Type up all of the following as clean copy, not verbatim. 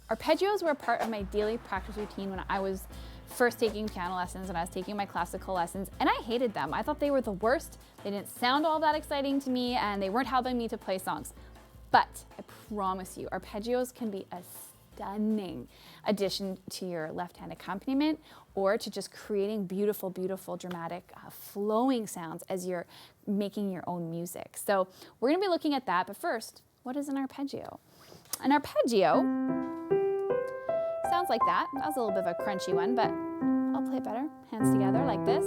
Arpeggios were a part of my daily practice routine when I was first taking piano lessons and I was taking my classical lessons, and I hated them. I thought they were the worst. They didn't sound all that exciting to me, and they weren't helping me to play songs. But I promise you, arpeggios can be a stunning addition to your left-hand accompaniment, or to just creating beautiful, beautiful, dramatic, flowing sounds as you're making your own music. So we're gonna be looking at that, but first, what is an arpeggio? An arpeggio sounds like that. That was a little bit of a crunchy one, but I'll play it better. Hands together like this.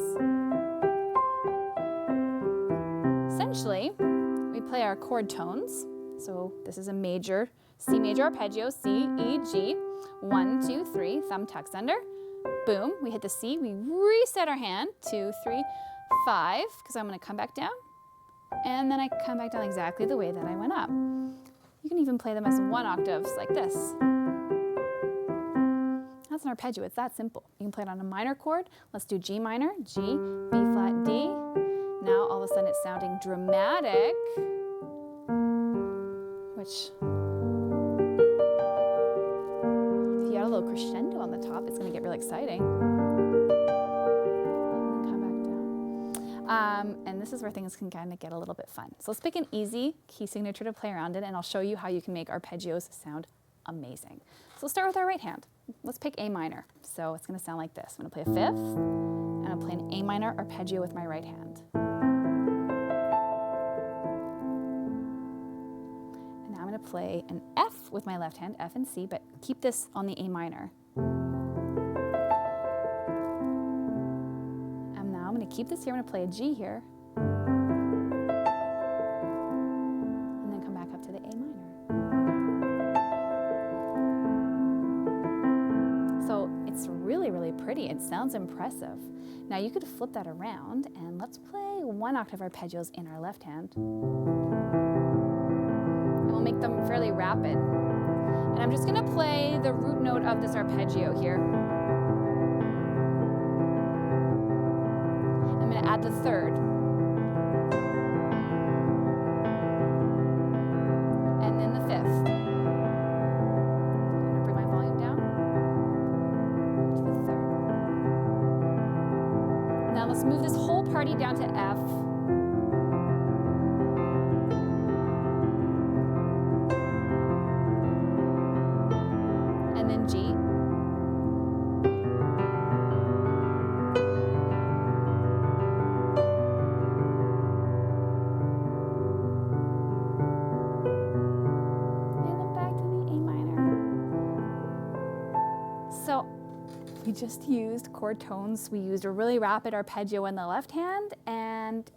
Essentially, we play our chord tones. So this is a major, C major arpeggio, C, E, G. 1, 2, 3, thumb tucks under. Boom, we hit the C, we reset our hand, 2, 3, 5, because I'm gonna come back down. And then I come back down exactly the way that I went up. You can even play them as 1 octaves like this. That's an arpeggio, it's that simple. You can play it on a minor chord. Let's do G minor, G, B flat, D. Now all of a sudden it's sounding dramatic, which, if you add a little crescendo on the top, it's gonna get really exciting. And come back down. And this is where things can kind of get a little bit fun. So let's pick an easy key signature to play around in, and I'll show you how you can make arpeggios sound amazing. So let's start with our right hand. Let's pick A minor. So it's gonna sound like this. I'm gonna play a fifth, and I'll play an A minor arpeggio with my right hand. And now I'm gonna play an F with my left hand, F and C, but keep this on the A minor. And now I'm gonna keep this here, I'm gonna play a G here, and then come back up to the A minor. It's really, really pretty. It sounds impressive. Now you could flip that around, and let's play 1 octave arpeggios in our left hand. And we'll make them fairly rapid. And I'm just gonna play the root note of this arpeggio here. I'm gonna add the third. And then the fifth. Let's move this whole party down to F. And then G. And then back to the A minor. So we just used chord tones. We used a really rapid arpeggio in the left hand and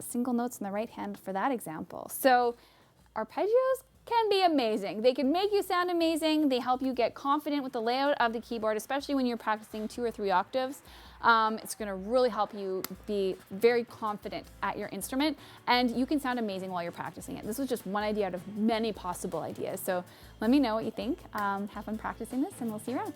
single notes in the right hand for that example. So arpeggios can be amazing. They can make you sound amazing. They help you get confident with the layout of the keyboard, especially when you're practicing 2 or 3 octaves. It's gonna really help you be very confident at your instrument, and you can sound amazing while you're practicing it. This was just one idea out of many possible ideas. So let me know what you think. Have fun practicing this, and we'll see you around.